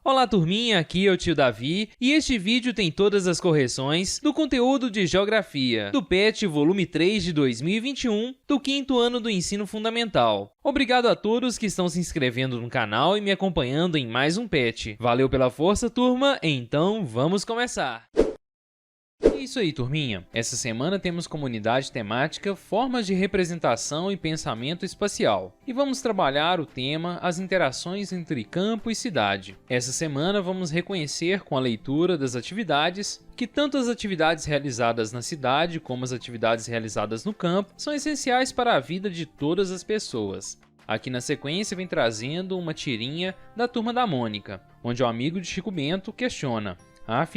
Olá turminha, aqui é o tio Davi e este vídeo tem todas as correções do conteúdo de Geografia, do PET volume 3 de 2021, do 5º ano do ensino fundamental. Obrigado a todos que estão se inscrevendo no canal e me acompanhando em mais um PET. Valeu pela força, turma, então vamos começar! É isso aí, turminha. Essa semana temos como unidade temática Formas de Representação e Pensamento Espacial. E vamos trabalhar o tema As Interações entre Campo e Cidade. Essa semana vamos reconhecer com a leitura das atividades que tanto as atividades realizadas na cidade como as atividades realizadas no campo são essenciais para a vida de todas as pessoas. Aqui na sequência vem trazendo uma tirinha da Turma da Mônica, onde o amigo de Chico Bento questiona: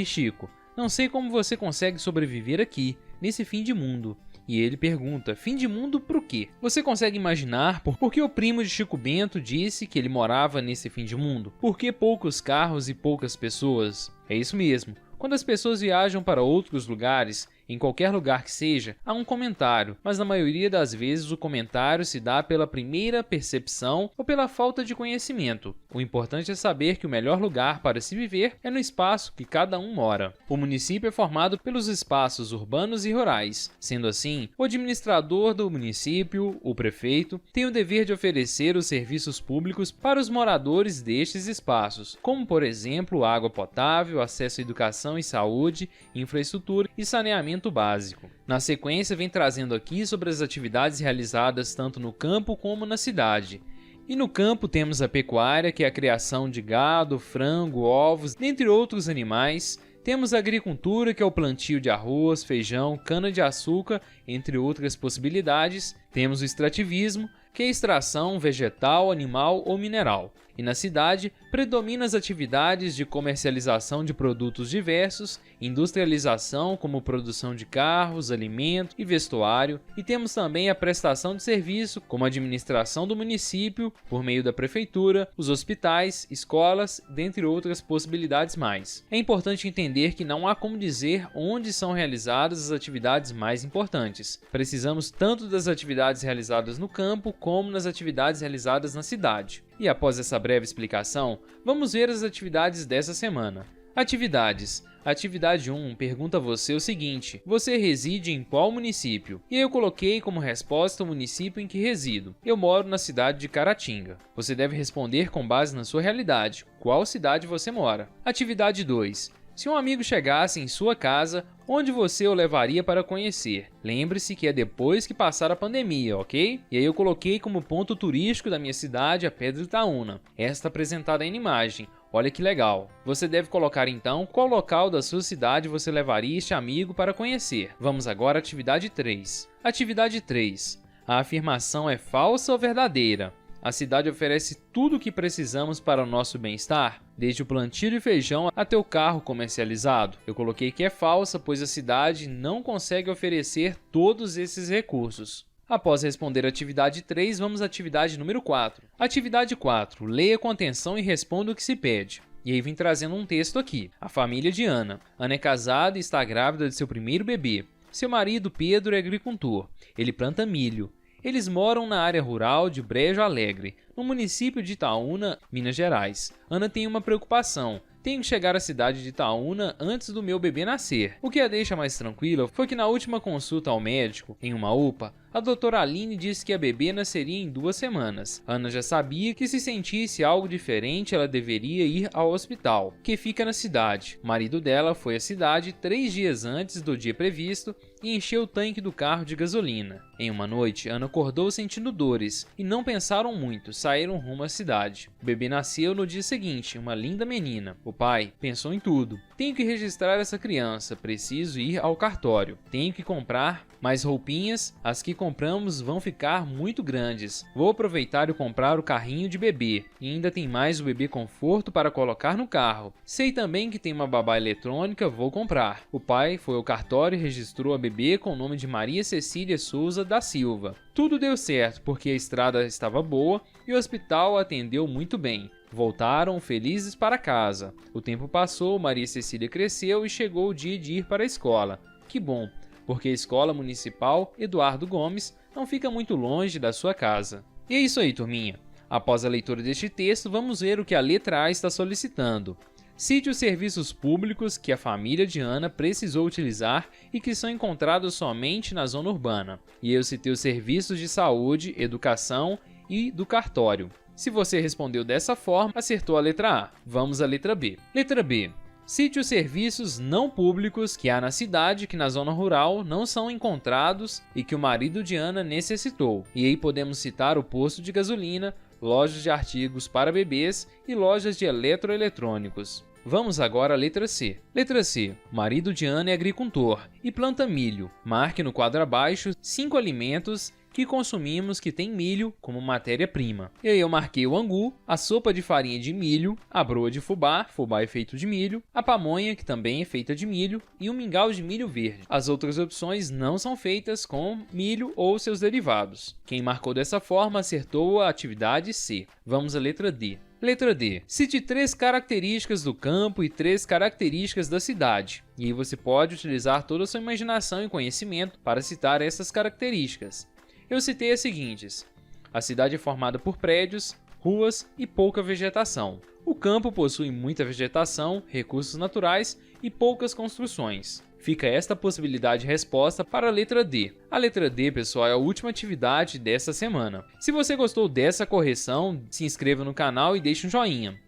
Chico, não sei como você consegue sobreviver aqui, nesse fim de mundo. E ele pergunta, fim de mundo pro quê? Você consegue imaginar por que o primo de Chico Bento disse que ele morava nesse fim de mundo? Por que poucos carros e poucas pessoas? É isso mesmo. Quando as pessoas viajam para outros lugares, em qualquer lugar que seja, há um comentário, mas na maioria das vezes o comentário se dá pela primeira percepção ou pela falta de conhecimento. O importante é saber que o melhor lugar para se viver é no espaço que cada um mora. O município é formado pelos espaços urbanos e rurais. Sendo assim, o administrador do município, o prefeito, tem o dever de oferecer os serviços públicos para os moradores destes espaços, como por exemplo água potável, acesso à educação e saúde, infraestrutura e saneamento básico. Na sequência, vem trazendo aqui sobre as atividades realizadas tanto no campo como na cidade. E no campo temos a pecuária, que é a criação de gado, frango, ovos, dentre outros animais. Temos a agricultura, que é o plantio de arroz, feijão, cana-de-açúcar, entre outras possibilidades. Temos o extrativismo, que é a extração vegetal, animal ou mineral. E na cidade, predominam as atividades de comercialização de produtos diversos, industrialização como produção de carros, alimentos e vestuário, e temos também a prestação de serviço como a administração do município, por meio da prefeitura, os hospitais, escolas, dentre outras possibilidades mais. É importante entender que não há como dizer onde são realizadas as atividades mais importantes. Precisamos tanto das atividades realizadas no campo como nas atividades realizadas na cidade. E após essa breve explicação, vamos ver as atividades dessa semana. Atividades. Atividade 1 pergunta a você o seguinte: você reside em qual município? E eu coloquei como resposta o município em que resido. Eu moro na cidade de Caratinga. Você deve responder com base na sua realidade. Qual cidade você mora? Atividade 2. Se um amigo chegasse em sua casa, onde você o levaria para conhecer? Lembre-se que é depois que passar a pandemia, ok? E aí eu coloquei como ponto turístico da minha cidade a Pedra Itaúna, esta apresentada em imagem. Olha que legal! Você deve colocar então qual local da sua cidade você levaria este amigo para conhecer. Vamos agora à atividade 3. Atividade 3. A afirmação é falsa ou verdadeira? A cidade oferece tudo o que precisamos para o nosso bem-estar, desde o plantio de feijão até o carro comercializado. Eu coloquei que é falsa, pois a cidade não consegue oferecer todos esses recursos. Após responder a atividade 3, vamos à atividade número 4. Atividade 4. Leia com atenção e responda o que se pede. E aí vim trazendo um texto aqui. A família de Ana. Ana é casada e está grávida de seu primeiro bebê. Seu marido, Pedro, é agricultor. Ele planta milho. Eles moram na área rural de Brejo Alegre, no município de Itaúna, Minas Gerais. Ana tem uma preocupação. Tenho que chegar à cidade de Itaúna antes do meu bebê nascer. O que a deixa mais tranquila foi que na última consulta ao médico, em uma UPA, a doutora Aline disse que a bebê nasceria em 2 semanas. Ana já sabia que se sentisse algo diferente, ela deveria ir ao hospital, que fica na cidade. O marido dela foi à cidade 3 dias antes do dia previsto e encheu o tanque do carro de gasolina. Em uma noite, Ana acordou sentindo dores e não pensaram muito, saíram rumo à cidade. O bebê nasceu no dia seguinte, uma linda menina. O pai pensou em tudo. Tenho que registrar essa criança, preciso ir ao cartório. Tenho que comprar mais roupinhas, as que compramos vão ficar muito grandes. Vou aproveitar e comprar o carrinho de bebê. E ainda tem mais o bebê conforto para colocar no carro. Sei também que tem uma babá eletrônica, vou comprar. O pai foi ao cartório e registrou a bebê com o nome de Maria Cecília Souza da Silva. Tudo deu certo porque a estrada estava boa e o hospital atendeu muito bem. Voltaram felizes para casa. O tempo passou, Maria Cecília cresceu e chegou o dia de ir para a escola. Que bom, porque a Escola Municipal Eduardo Gomes não fica muito longe da sua casa. E é isso aí, turminha. Após a leitura deste texto, vamos ver o que a letra A está solicitando. Cite os serviços públicos que a família de Ana precisou utilizar e que são encontrados somente na zona urbana. E eu citei os serviços de saúde, educação e do cartório. Se você respondeu dessa forma, acertou a letra A. Vamos à letra B. Letra B. Cite os serviços não públicos que há na cidade que na zona rural não são encontrados e que o marido de Ana necessitou. E aí podemos citar o posto de gasolina, lojas de artigos para bebês e lojas de eletroeletrônicos. Vamos agora à letra C. Letra C. O marido de Ana é agricultor e planta milho. Marque no quadro abaixo 5 alimentos que consumimos que tem milho como matéria-prima. E aí eu marquei o angu, a sopa de farinha de milho, a broa de fubá, fubá é feito de milho, a pamonha, que também é feita de milho, e o mingau de milho verde. As outras opções não são feitas com milho ou seus derivados. Quem marcou dessa forma acertou a atividade C. Vamos à letra D. Letra D. Cite 3 características do campo e 3 características da cidade. E aí você pode utilizar toda a sua imaginação e conhecimento para citar essas características. Eu citei as seguintes: a cidade é formada por prédios, ruas e pouca vegetação. O campo possui muita vegetação, recursos naturais e poucas construções. Fica esta possibilidade de resposta para a letra D. A letra D, pessoal, é a última atividade desta semana. Se você gostou dessa correção, se inscreva no canal e deixe um joinha.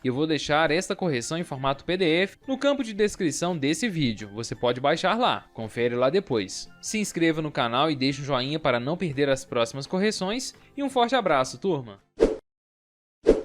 Eu vou deixar esta correção em formato PDF no campo de descrição desse vídeo. Você pode baixar lá, confere lá depois. Se inscreva no canal e deixe um joinha para não perder as próximas correções. E um forte abraço, turma!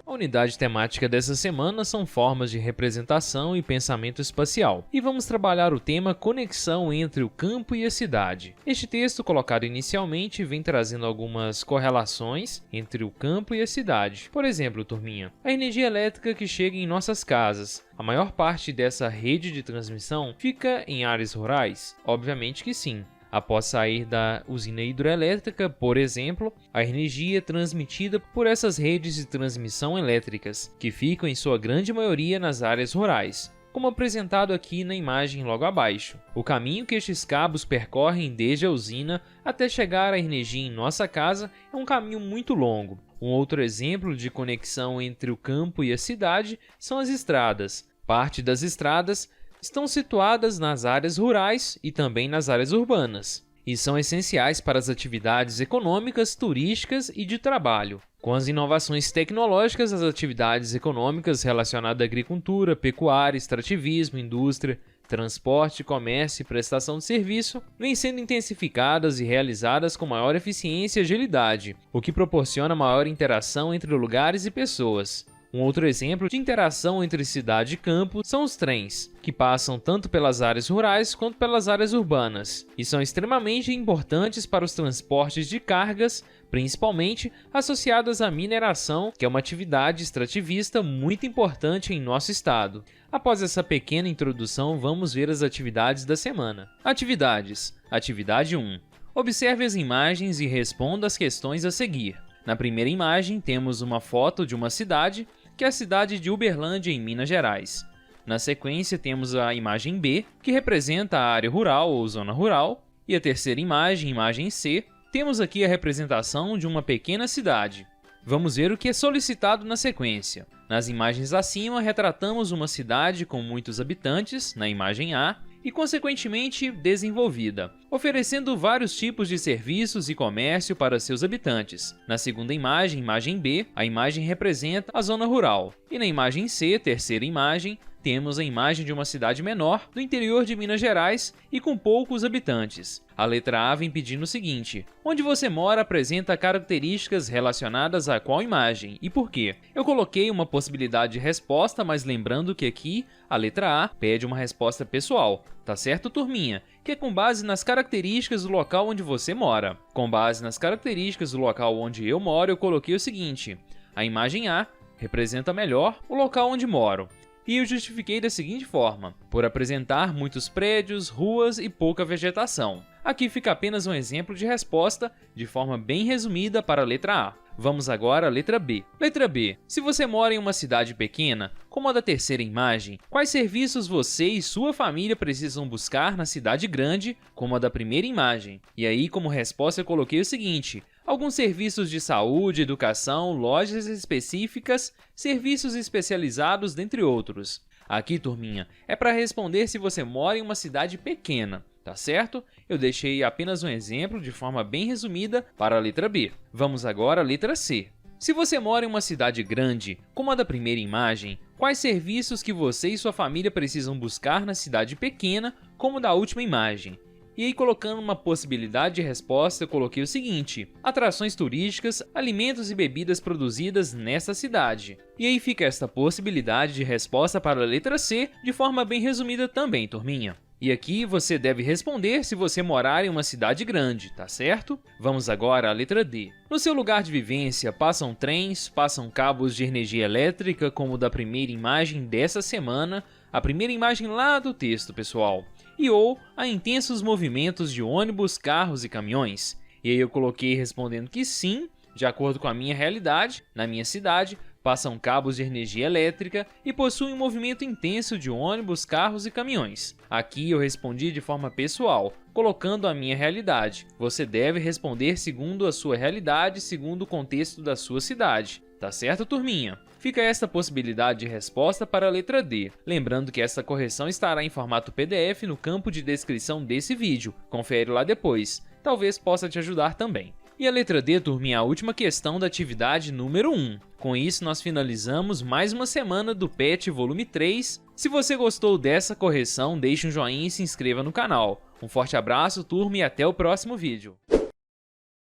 A unidade temática dessa semana são formas de representação e pensamento espacial, e vamos trabalhar o tema conexão entre o campo e a cidade. Este texto, colocado inicialmente, vem trazendo algumas correlações entre o campo e a cidade. Por exemplo, turminha, a energia elétrica que chega em nossas casas, a maior parte dessa rede de transmissão fica em áreas rurais? Obviamente que sim. Após sair da usina hidroelétrica, por exemplo, a energia é transmitida por essas redes de transmissão elétricas, que ficam em sua grande maioria nas áreas rurais, como apresentado aqui na imagem logo abaixo. O caminho que estes cabos percorrem desde a usina até chegar à energia em nossa casa é um caminho muito longo. Um outro exemplo de conexão entre o campo e a cidade são as estradas. Parte das estradas estão situadas nas áreas rurais e também nas áreas urbanas, e são essenciais para as atividades econômicas, turísticas e de trabalho. Com as inovações tecnológicas, as atividades econômicas relacionadas à agricultura, pecuária, extrativismo, indústria, transporte, comércio e prestação de serviço vêm sendo intensificadas e realizadas com maior eficiência e agilidade, o que proporciona maior interação entre lugares e pessoas. Um outro exemplo de interação entre cidade e campo são os trens, que passam tanto pelas áreas rurais quanto pelas áreas urbanas, e são extremamente importantes para os transportes de cargas, principalmente associadas à mineração, que é uma atividade extrativista muito importante em nosso estado. Após essa pequena introdução, vamos ver as atividades da semana. Atividades. Atividade 1. Observe as imagens e responda as questões a seguir. Na primeira imagem, temos uma foto de uma cidade, que é a cidade de Uberlândia, em Minas Gerais. Na sequência, temos a imagem B, que representa a área rural ou zona rural. E a terceira imagem, imagem C, temos aqui a representação de uma pequena cidade. Vamos ver o que é solicitado na sequência. Nas imagens acima, retratamos uma cidade com muitos habitantes, na imagem A, e consequentemente desenvolvida, oferecendo vários tipos de serviços e comércio para seus habitantes. Na segunda imagem, imagem B, a imagem representa a zona rural. E na imagem C, terceira imagem, temos a imagem de uma cidade menor do interior de Minas Gerais e com poucos habitantes. A letra A vem pedindo o seguinte: onde você mora apresenta características relacionadas a qual imagem e por quê? Eu coloquei uma possibilidade de resposta, mas lembrando que aqui a letra A pede uma resposta pessoal. Tá certo, turminha? Que é com base nas características do local onde você mora. Com base nas características do local onde eu moro, eu coloquei o seguinte: a imagem A representa melhor o local onde moro. E eu justifiquei da seguinte forma: por apresentar muitos prédios, ruas e pouca vegetação. Aqui fica apenas um exemplo de resposta de forma bem resumida para a letra A. Vamos agora à letra B. Letra B. Se você mora em uma cidade pequena, como a da terceira imagem, quais serviços você e sua família precisam buscar na cidade grande, como a da primeira imagem? E aí, como resposta, eu coloquei o seguinte: alguns serviços de saúde, educação, lojas específicas, serviços especializados, dentre outros. Aqui, turminha, é para responder se você mora em uma cidade pequena, tá certo? Eu deixei apenas um exemplo de forma bem resumida para a letra B. Vamos agora à letra C. Se você mora em uma cidade grande, como a da primeira imagem, quais serviços que você e sua família precisam buscar na cidade pequena, como da última imagem? E aí, colocando uma possibilidade de resposta, eu coloquei o seguinte: atrações turísticas, alimentos e bebidas produzidas nessa cidade. E aí fica esta possibilidade de resposta para a letra C, de forma bem resumida também, turminha. E aqui você deve responder se você morar em uma cidade grande, tá certo? Vamos agora à letra D. No seu lugar de vivência, passam trens, passam cabos de energia elétrica, como o da primeira imagem dessa semana, a primeira imagem lá do texto, pessoal. E ou há intensos movimentos de ônibus, carros e caminhões. E aí eu coloquei respondendo que sim, de acordo com a minha realidade, na minha cidade, passam cabos de energia elétrica e possuem um movimento intenso de ônibus, carros e caminhões. Aqui eu respondi de forma pessoal, colocando a minha realidade. Você deve responder segundo a sua realidade, segundo o contexto da sua cidade. Tá certo, turminha? Fica esta possibilidade de resposta para a letra D. Lembrando que essa correção estará em formato PDF no campo de descrição desse vídeo. Confere lá depois. Talvez possa te ajudar também. E a letra D, turminha, a última questão da atividade número 1. Com isso, nós finalizamos mais uma semana do PET Volume 3. Se você gostou dessa correção, deixe um joinha e se inscreva no canal. Um forte abraço, turma, e até o próximo vídeo.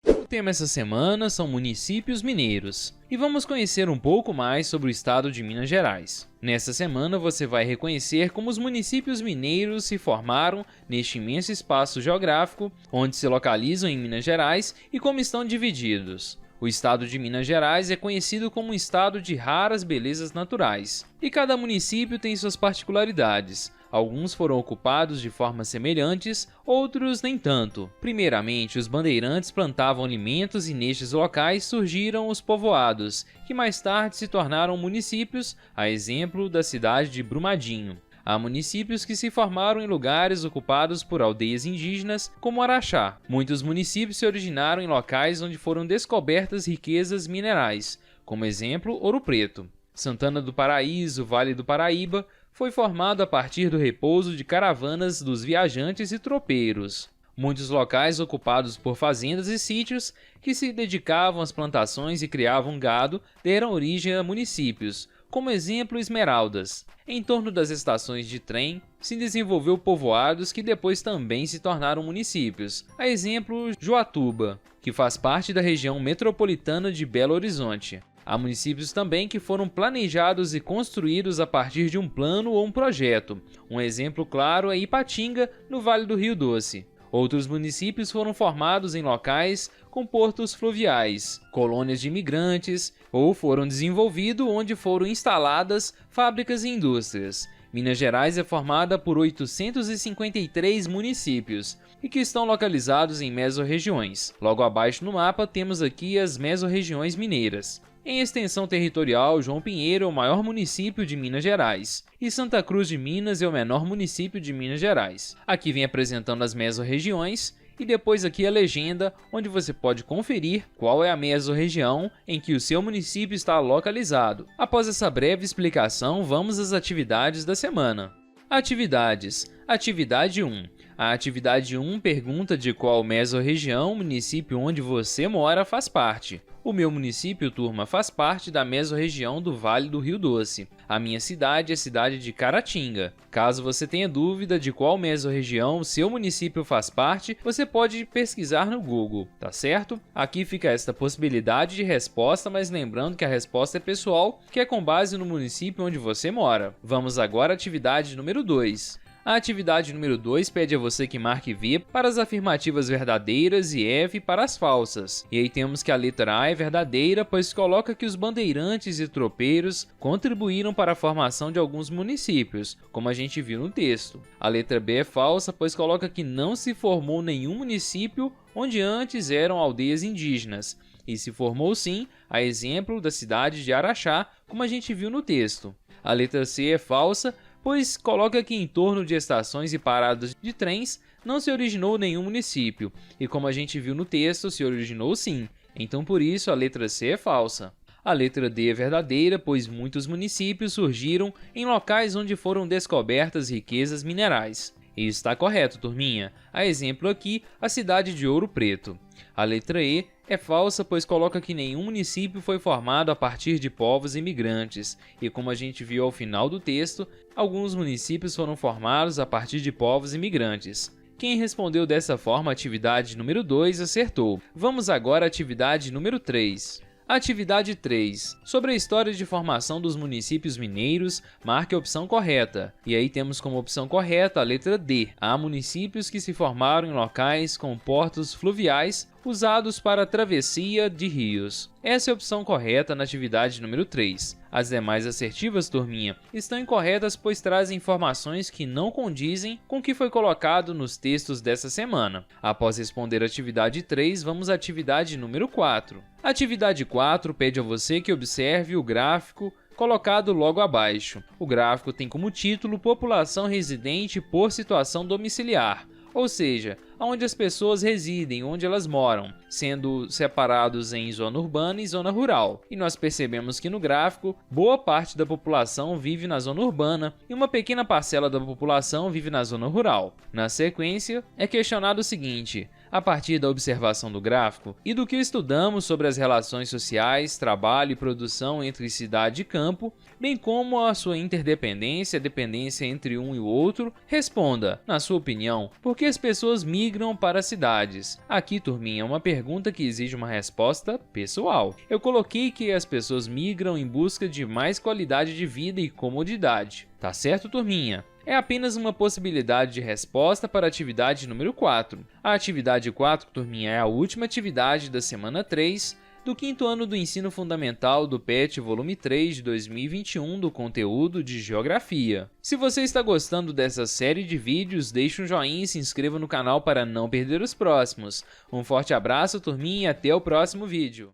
O tema essa semana são municípios mineiros. E vamos conhecer um pouco mais sobre o estado de Minas Gerais. Nesta semana você vai reconhecer como os municípios mineiros se formaram neste imenso espaço geográfico, onde se localizam em Minas Gerais e como estão divididos. O estado de Minas Gerais é conhecido como um estado de raras belezas naturais, e cada município tem suas particularidades. Alguns foram ocupados de formas semelhantes, outros nem tanto. Primeiramente, os bandeirantes plantavam alimentos e nestes locais surgiram os povoados, que mais tarde se tornaram municípios, a exemplo da cidade de Brumadinho. Há municípios que se formaram em lugares ocupados por aldeias indígenas, como Araxá. Muitos municípios se originaram em locais onde foram descobertas riquezas minerais, como exemplo, Ouro Preto. Santana do Paraíso, Vale do Paraíba, foi formado a partir do repouso de caravanas dos viajantes e tropeiros. Muitos locais ocupados por fazendas e sítios que se dedicavam às plantações e criavam gado deram origem a municípios, como exemplo Esmeraldas. Em torno das estações de trem, se desenvolveu povoados que depois também se tornaram municípios, a exemplo Joatuba, que faz parte da região metropolitana de Belo Horizonte. Há municípios também que foram planejados e construídos a partir de um plano ou um projeto. Um exemplo claro é Ipatinga, no Vale do Rio Doce. Outros municípios foram formados em locais com portos fluviais, colônias de imigrantes, ou foram desenvolvidos onde foram instaladas fábricas e indústrias. Minas Gerais é formada por 853 municípios e que estão localizados em mesorregiões. Logo abaixo no mapa temos aqui as mesorregiões mineiras. Em extensão territorial, João Pinheiro é o maior município de Minas Gerais e Santa Cruz de Minas é o menor município de Minas Gerais. Aqui vem apresentando as mesorregiões e depois aqui a legenda, onde você pode conferir qual é a mesorregião em que o seu município está localizado. Após essa breve explicação, vamos às atividades da semana. Atividades. Atividade 1. A atividade 1 pergunta de qual mesorregião o município onde você mora faz parte. O meu município, turma, faz parte da mesorregião do Vale do Rio Doce. A minha cidade é a cidade de Caratinga. Caso você tenha dúvida de qual mesorregião o seu município faz parte, você pode pesquisar no Google, tá certo? Aqui fica esta possibilidade de resposta, mas lembrando que a resposta é pessoal, que é com base no município onde você mora. Vamos agora à atividade número 2. A atividade número 2 pede a você que marque V para as afirmativas verdadeiras e F para as falsas. E aí temos que a letra A é verdadeira, pois coloca que os bandeirantes e tropeiros contribuíram para a formação de alguns municípios, como a gente viu no texto. A letra B é falsa, pois coloca que não se formou nenhum município onde antes eram aldeias indígenas. E se formou sim, a exemplo da cidade de Araxá, como a gente viu no texto. A letra C é falsa, pois coloca que em torno de estações e paradas de trens não se originou nenhum município, e como a gente viu no texto, se originou sim, Então por isso a letra C é falsa. A letra D é verdadeira, pois muitos municípios surgiram em locais onde foram descobertas riquezas minerais. E está correto, turminha. A exemplo aqui, a cidade de Ouro Preto. A letra E é falsa, pois coloca que nenhum município foi formado a partir de povos imigrantes. E como a gente viu ao final do texto, alguns municípios foram formados a partir de povos imigrantes. Quem respondeu dessa forma a atividade número 2 acertou. Vamos agora à atividade número 3. Atividade 3. Sobre a história de formação dos municípios mineiros, marque a opção correta. E aí temos como opção correta a letra D. Há municípios que se formaram em locais com portos fluviais usados para a travessia de rios. Essa é a opção correta na atividade número 3. As demais assertivas, turminha, estão incorretas pois trazem informações que não condizem com o que foi colocado nos textos dessa semana. Após responder a atividade 3, vamos à atividade número 4. A atividade 4 pede a você que observe o gráfico colocado logo abaixo. O gráfico tem como título População residente por situação domiciliar, ou seja, onde as pessoas residem, onde elas moram, sendo separados em zona urbana e zona rural. E nós percebemos que no gráfico, boa parte da população vive na zona urbana e uma pequena parcela da população vive na zona rural. Na sequência, é questionado o seguinte: a partir da observação do gráfico e do que estudamos sobre as relações sociais, trabalho e produção entre cidade e campo, bem como a sua interdependência, dependência entre um e o outro, responda, na sua opinião, por que as pessoas migram para as cidades? Aqui, turminha, é uma pergunta que exige uma resposta pessoal. Eu coloquei que as pessoas migram em busca de mais qualidade de vida e comodidade. Tá certo, turminha? É apenas uma possibilidade de resposta para a atividade número 4. A atividade 4, turminha, é a última atividade da semana 3 do 5º ano do Ensino Fundamental do PET Volume 3 de 2021 do conteúdo de Geografia. Se você está gostando dessa série de vídeos, deixe um joinha e se inscreva no canal para não perder os próximos. Um forte abraço, turminha, e até o próximo vídeo.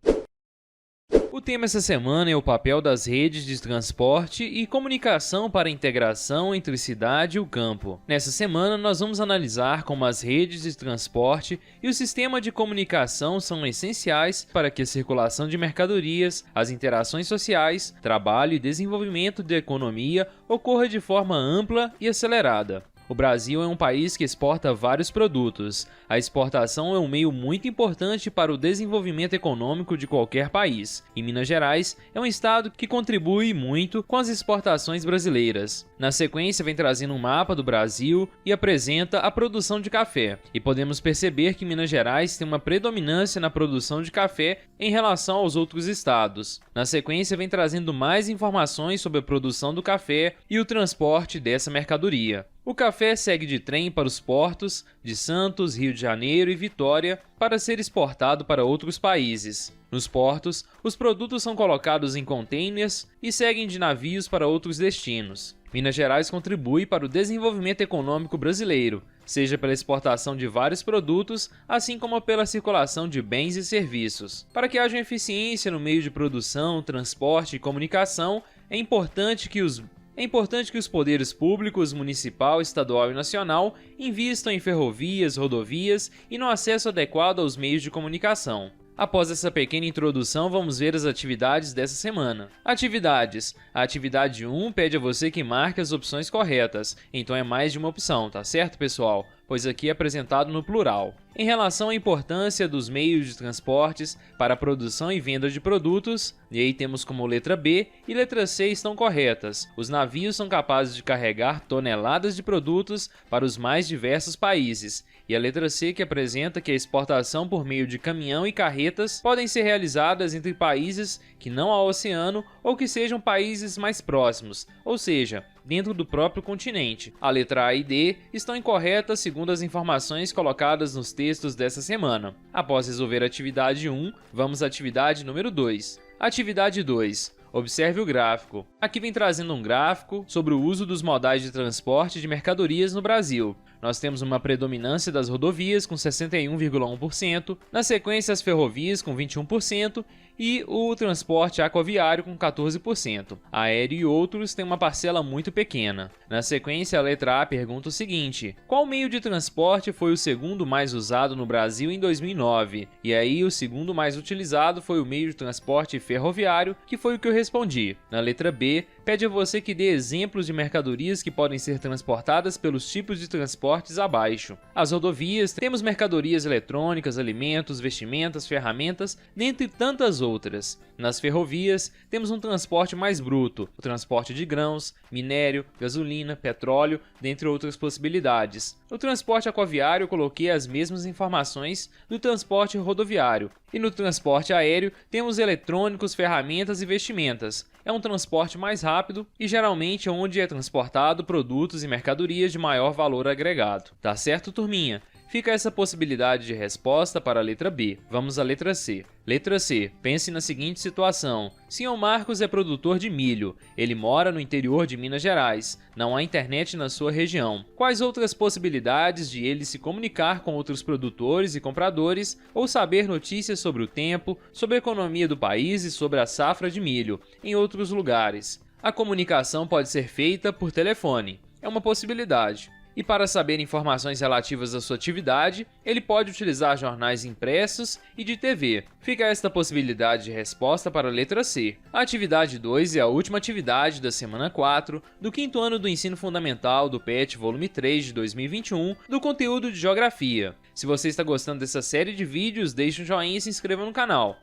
O tema essa semana é o papel das redes de transporte e comunicação para a integração entre cidade e o campo. Nessa semana, nós vamos analisar como as redes de transporte e o sistema de comunicação são essenciais para que a circulação de mercadorias, as interações sociais, trabalho e desenvolvimento da economia ocorra de forma ampla e acelerada. O Brasil é um país que exporta vários produtos. A exportação é um meio muito importante para o desenvolvimento econômico de qualquer país, e Minas Gerais é um estado que contribui muito com as exportações brasileiras. Na sequência, vem trazendo um mapa do Brasil e apresenta a produção de café, e podemos perceber que Minas Gerais tem uma predominância na produção de café em relação aos outros estados. Na sequência, vem trazendo mais informações sobre a produção do café e o transporte dessa mercadoria. O café segue de trem para os portos de Santos, Rio de Janeiro e Vitória para ser exportado para outros países. Nos portos, os produtos são colocados em containers e seguem de navios para outros destinos. Minas Gerais contribui para o desenvolvimento econômico brasileiro, seja pela exportação de vários produtos, assim como pela circulação de bens e serviços. Para que haja eficiência no meio de produção, transporte e comunicação, é importante que os poderes públicos, municipal, estadual e nacional invistam em ferrovias, rodovias e no acesso adequado aos meios de comunicação. Após essa pequena introdução, vamos ver as atividades dessa semana. Atividades. A atividade 1 pede a você que marque as opções corretas, então é mais de uma opção, tá certo, pessoal? Pois aqui é apresentado no plural. Em relação à importância dos meios de transportes para a produção e venda de produtos, e aí temos como letra B e letra C estão corretas. Os navios são capazes de carregar toneladas de produtos para os mais diversos países, e a letra C que apresenta que a exportação por meio de caminhão e carretas podem ser realizadas entre países que não há oceano ou que sejam países mais próximos, ou seja, dentro do próprio continente. A letra A e D estão incorretas segundo as informações colocadas nos textos dessa semana. Após resolver a atividade 1, vamos à atividade número 2. Atividade 2. Observe o gráfico. Aqui vem trazendo um gráfico sobre o uso dos modais de transporte de mercadorias no Brasil. nós temos uma predominância das rodovias com 61,1%, na sequência as ferrovias com 21% e o transporte aquaviário com 14%. Aéreo e outros têm uma parcela muito pequena. Na sequência, a letra A pergunta o seguinte: qual meio de transporte foi o segundo mais usado no Brasil em 2009? E aí, o segundo mais utilizado foi o meio de transporte ferroviário, que foi o que eu respondi. Na letra B, pede a você que dê exemplos de mercadorias que podem ser transportadas pelos tipos de transportes abaixo. As rodovias, temos mercadorias eletrônicas, alimentos, vestimentas, ferramentas, dentre tantas outras. Nas ferrovias, temos um transporte mais bruto, o transporte de grãos, minério, gasolina, petróleo, dentre outras possibilidades. No transporte aquaviário, eu coloquei as mesmas informações do transporte rodoviário. E no transporte aéreo, temos eletrônicos, ferramentas e vestimentas. É um transporte mais rápido e geralmente onde é transportado produtos e mercadorias de maior valor agregado. Tá certo, turminha? Fica essa possibilidade de resposta para a letra B. Vamos à letra C. Letra C. Pense na seguinte situação. Sr. Marcos é produtor de milho. Ele mora no interior de Minas Gerais. Não há internet na sua região. Quais outras possibilidades de ele se comunicar com outros produtores e compradores ou saber notícias sobre o tempo, sobre a economia do país e sobre a safra de milho em outros lugares? A comunicação pode ser feita por telefone. É uma possibilidade. E para saber informações relativas à sua atividade, ele pode utilizar jornais impressos e de TV. Fica esta possibilidade de resposta para a letra C. A atividade 2 é a última atividade da semana 4 do 5º ano do Ensino Fundamental do PET Volume 3 de 2021 do conteúdo de Geografia. Se você está gostando dessa série de vídeos, deixe um joinha e se inscreva no canal.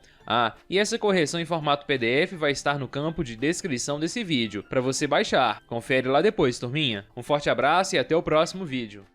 E essa correção em formato PDF vai estar no campo de descrição desse vídeo, para você baixar. Confere lá depois, turminha. Um forte abraço e até o próximo vídeo.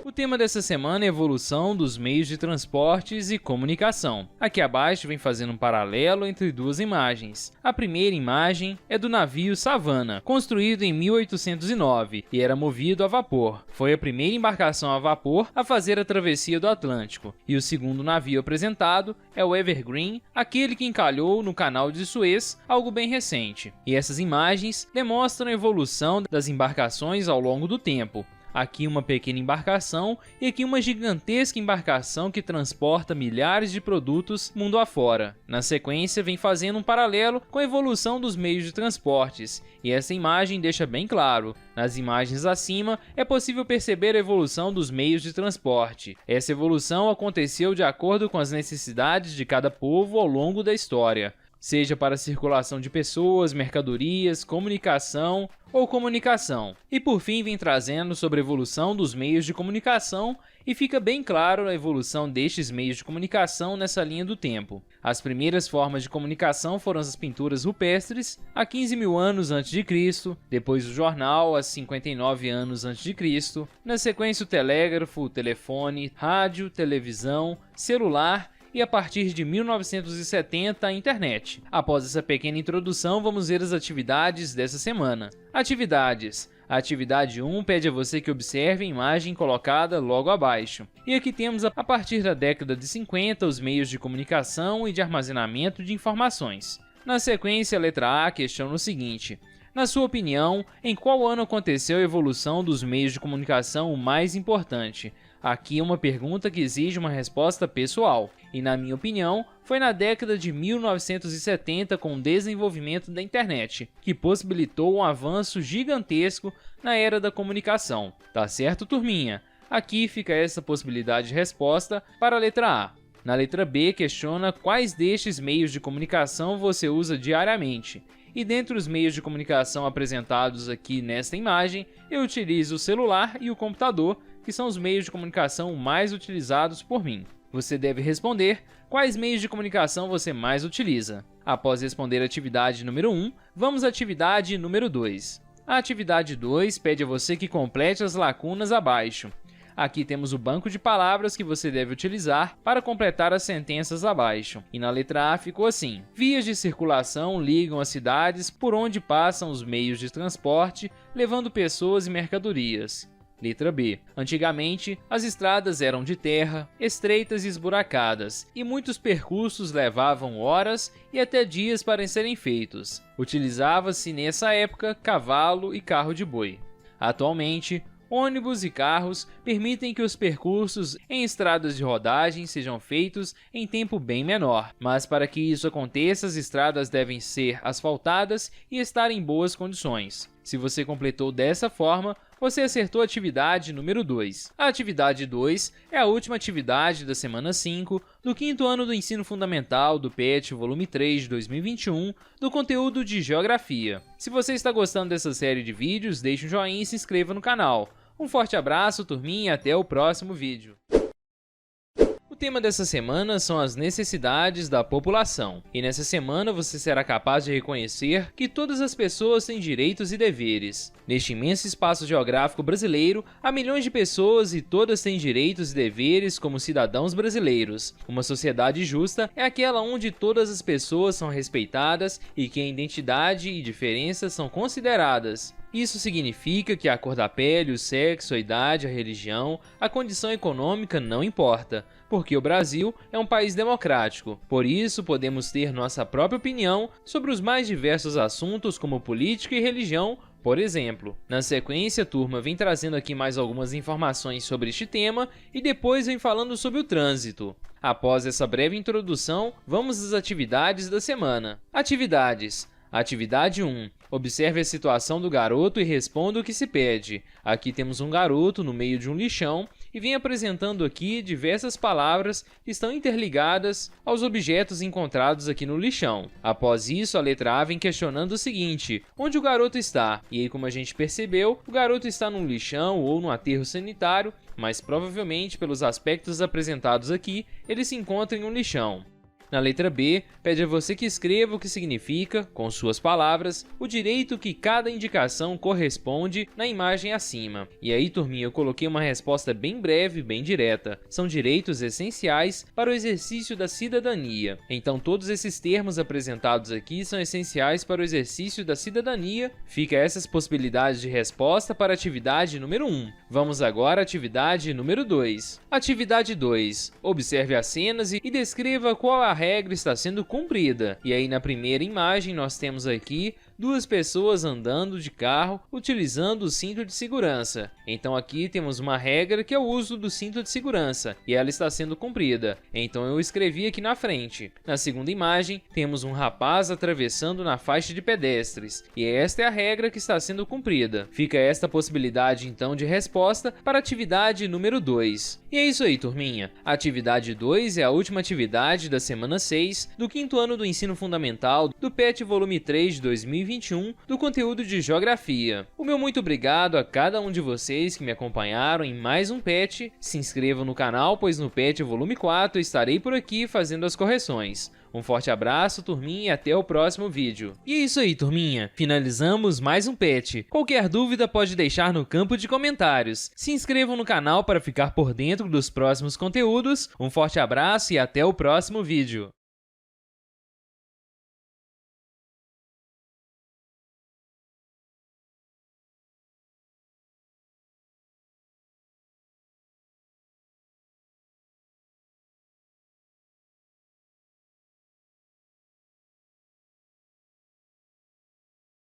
O tema dessa semana é a evolução dos meios de transportes e comunicação. Aqui abaixo vem fazendo um paralelo entre duas imagens. A primeira imagem é do navio Savannah, construído em 1809 e era movido a vapor. Foi a primeira embarcação a vapor a fazer a travessia do Atlântico. E o segundo navio apresentado é o Evergreen, aquele que encalhou no canal de Suez, algo bem recente. E essas imagens demonstram a evolução das embarcações ao longo do tempo. Aqui uma pequena embarcação e aqui uma gigantesca embarcação que transporta milhares de produtos mundo afora. Na sequência vem fazendo um paralelo com a evolução dos meios de transportes, e essa imagem deixa bem claro. Nas imagens acima é possível perceber a evolução dos meios de transporte. Essa evolução aconteceu de acordo com as necessidades de cada povo ao longo da história, seja para a circulação de pessoas, mercadorias, comunicação ou comunicação. E por fim vem trazendo sobre a evolução dos meios de comunicação e fica bem claro a evolução destes meios de comunicação nessa linha do tempo. As primeiras formas de comunicação foram as pinturas rupestres há 15 mil anos antes de Cristo, depois o jornal há 59 anos antes de Cristo, na sequência o telégrafo, o telefone, rádio, televisão, celular e a partir de 1970 a internet. Após essa pequena introdução, vamos ver as atividades dessa semana. Atividades. A atividade 1 pede a você que observe a imagem colocada logo abaixo. E aqui temos a partir da década de 50 os meios de comunicação e de armazenamento de informações. Na sequência, a letra A questiona o seguinte: na sua opinião, em qual ano aconteceu a evolução dos meios de comunicação mais importante? Aqui é uma pergunta que exige uma resposta pessoal, e na minha opinião, foi na década de 1970 com o desenvolvimento da internet, que possibilitou um avanço gigantesco na era da comunicação. Tá certo, turminha? Aqui fica essa possibilidade de resposta para a letra A. Na letra B, questiona quais destes meios de comunicação você usa diariamente. E dentre os meios de comunicação apresentados aqui nesta imagem, eu utilizo o celular e o computador, que são os meios de comunicação mais utilizados por mim. Você deve responder quais meios de comunicação você mais utiliza. Após responder a atividade número 1, vamos à atividade número 2. A atividade 2 pede a você que complete as lacunas abaixo. Aqui temos o banco de palavras que você deve utilizar para completar as sentenças abaixo. E na letra A ficou assim: vias de circulação ligam as cidades por onde passam os meios de transporte, levando pessoas e mercadorias. Letra B. Antigamente, as estradas eram de terra, estreitas e esburacadas, e muitos percursos levavam horas e até dias para serem feitos. Utilizava-se nessa época cavalo e carro de boi. Atualmente, ônibus e carros permitem que os percursos em estradas de rodagem sejam feitos em tempo bem menor, mas para que isso aconteça, as estradas devem ser asfaltadas e estar em boas condições. Se você completou dessa forma, você acertou a atividade número 2. A atividade 2 é a última atividade da semana 5 do 5º ano do Ensino Fundamental do PET Volume 3 de 2021 do conteúdo de Geografia. Se você está gostando dessa série de vídeos, deixe um joinha e se inscreva no canal. Um forte abraço, turminha, e até o próximo vídeo. O tema dessa semana são as necessidades da população, e nessa semana você será capaz de reconhecer que todas as pessoas têm direitos e deveres. Neste imenso espaço geográfico brasileiro, há milhões de pessoas e todas têm direitos e deveres como cidadãos brasileiros. Uma sociedade justa é aquela onde todas as pessoas são respeitadas e que a identidade e diferenças são consideradas. Isso significa que a cor da pele, o sexo, a idade, a religião, a condição econômica não importa, porque o Brasil é um país democrático. Por isso, podemos ter nossa própria opinião sobre os mais diversos assuntos como política e religião, por exemplo. Na sequência, a turma vem trazendo aqui mais algumas informações sobre este tema e depois vem falando sobre o trânsito. Após essa breve introdução, vamos às atividades da semana. Atividades. Atividade 1. Observe a situação do garoto e responda o que se pede. Aqui temos um garoto no meio de um lixão e vem apresentando aqui diversas palavras que estão interligadas aos objetos encontrados aqui no lixão. Após isso, a letra A vem questionando o seguinte: onde o garoto está? E aí, como a gente percebeu, o garoto está num lixão ou num aterro sanitário, mas provavelmente, pelos aspectos apresentados aqui, ele se encontra em um lixão. Na letra B, pede a você que escreva o que significa, com suas palavras, o direito que cada indicação corresponde na imagem acima. E aí, turminha, eu coloquei uma resposta bem breve, bem direta. São direitos essenciais para o exercício da cidadania. Então, todos esses termos apresentados aqui são essenciais para o exercício da cidadania. Fica essas possibilidades de resposta para a atividade número 1. Vamos agora à atividade número 2. Atividade 2. Observe as cenas e descreva qual a regra está sendo cumprida. E aí, na primeira imagem, nós temos aqui duas pessoas andando de carro utilizando o cinto de segurança. Então aqui temos uma regra que é o uso do cinto de segurança e ela está sendo cumprida. Então eu escrevi aqui na frente. Na segunda imagem, temos um rapaz atravessando na faixa de pedestres e esta é a regra que está sendo cumprida. Fica esta possibilidade então de resposta para a atividade número 2. E é isso aí, turminha. A atividade 2 é a última atividade da semana 6 do 5º ano do Ensino Fundamental do PET Volume 3 de 2021 do conteúdo de Geografia. O meu muito obrigado a cada um de vocês que me acompanharam em mais um PET. Se inscrevam no canal, pois no PET Volume 4 estarei por aqui fazendo as correções. Um forte abraço, turminha, e até o próximo vídeo. E é isso aí, turminha. Finalizamos mais um PET. Qualquer dúvida pode deixar no campo de comentários. Se inscrevam no canal para ficar por dentro dos próximos conteúdos. Um forte abraço e até o próximo vídeo.